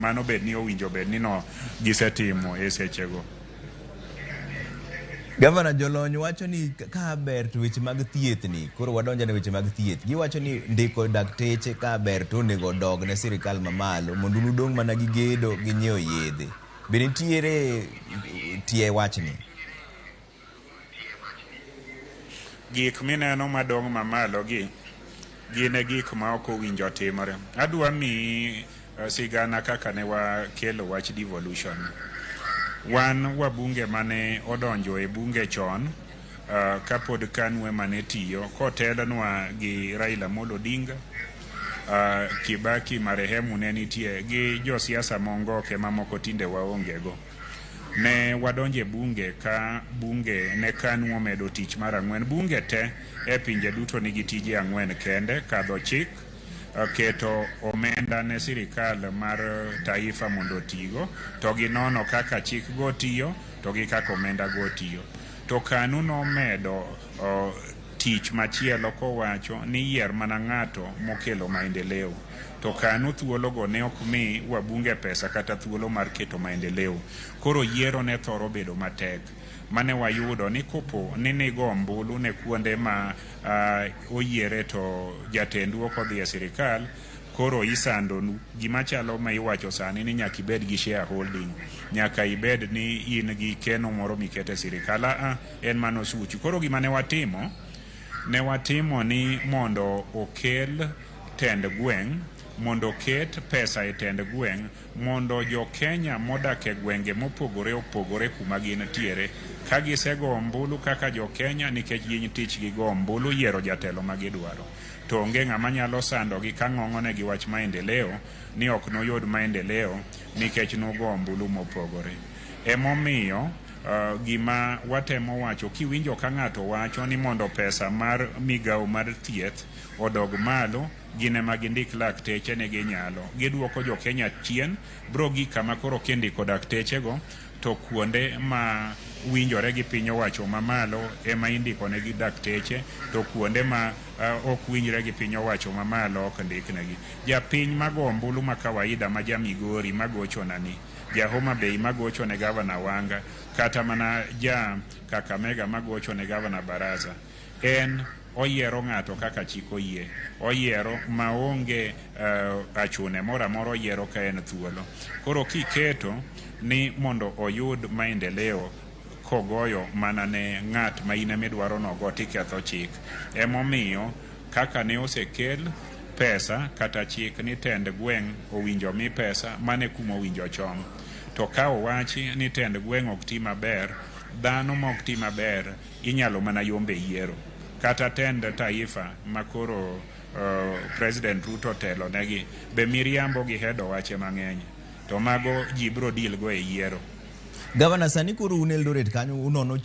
mano bed ni owinjo bed ni no gisetimo e sechego. Gavana, jolony wacho ni ka ber to weche mag thieth ni, koro wadonjo ne weche mag thieth. Giwacho ni ndiko dakteche ka ber to onego dog ne sirkal mamalo mondo udong mana gi gedo gi nyiewo yedhe. Be nitiere tie wachni? Gik mineno madong mamalo gi gin gik ma ok owinjo timore. Adwa mi sigana kaka ne wakelo wach devolution. Wan wabunge mane odonjo e bunge chon kapod kanwe mane tiyo kotelnwa gi Raila Amolo Odinga, Kibaki marehemu ne nitie gi josiasa mongoke mamoko tinde waongego. Ne wadonje bunge ka bunge ne kanwa medo tich mar ang'wen. Bunge te e pinje duto nigi tije ang'wen kende: kadho chik, keto omenda ne sirkal mar taifa mondo otigo, to gi nono kaka chik go tiyo, to gi kaka omenda go tiyo. To kanu nomedo tich machielo kowacho ni yier mana ng'ato mokelo maendeleo. To kanu thuolo go ne ok mi wabunge pesa kata thuolo mar keto maendeleo. Koro yiero ne thoro bedo matek. Mane wayudo ni kopo ni nigo ombulu ne kuonde ma oyiere to jatendu ok odhi e sirkal, koro isandonu. Gima chalo ma iwacho sani ni nyaka ibed gi shareholding, nyaka ibed ni in gi keno moro mikete sirkal. En mano suchi. Koro gima ne watimo ni mondo okel tend gweng', mondo oket pesa e tend gweng', mondo jo Kenya modak e gwenge mopogore opogore kuma gin tiere, ka gisego ombulu kaka jo Kenya, nikech gin tich gi go ombulu yiero jatelo ma gidwaro, to onge ng'ama nyalo sandogi ka ng'ong'one gi wach maendeleo ni ok noyud maendeleo nikech nogo ombulu mopogore. Emomiyo gima watemo wacho, kiwinjo ka ng'ato wacho ni mondo pesa mar migawo mar thieth odog malo, gine ma gindik lakteche ne ginyalo. Giduoko jo Kenya chien, bro gi kama koro kindiko dakteche go, to kuonde ma winjore gi piny owacho mamalo ema indiko ne gi dakteche, to kuonde ma ok winjre gi piny owacho mamalo ok ndik negi. Japiny mago ombulu ma kawaida ma Jamigori magocho nani, ja Homa Bay magocho ne gavana Wanga, kata mana ja Kakamega magocho ne gavana Baraza, en oyiero ng'ato kaka chik oyie. Oyiero maonge achune mora moro, oyiero ka en thuolo. Koro kiketo ni mondo oyud maendeleo kogoyo mana ne ng'at ma ine midwaro nogo, tiketho chik. Emomiyo kaka ne osekel pesa kata chik ni tend gweng' owinjo mi pesa, mane kuma owinjo chon. To ka owachi ni tend gweng' ok ti maber, dhano ma ok ti maber inyalo mana yombe yiero. Kata tend taifa makoro President Ruto telo negi, be miriambo gi hedo wache mang'eny, to mago ji bro deal go e yiero. Gavana, sani koro un Eldoret kanyo unono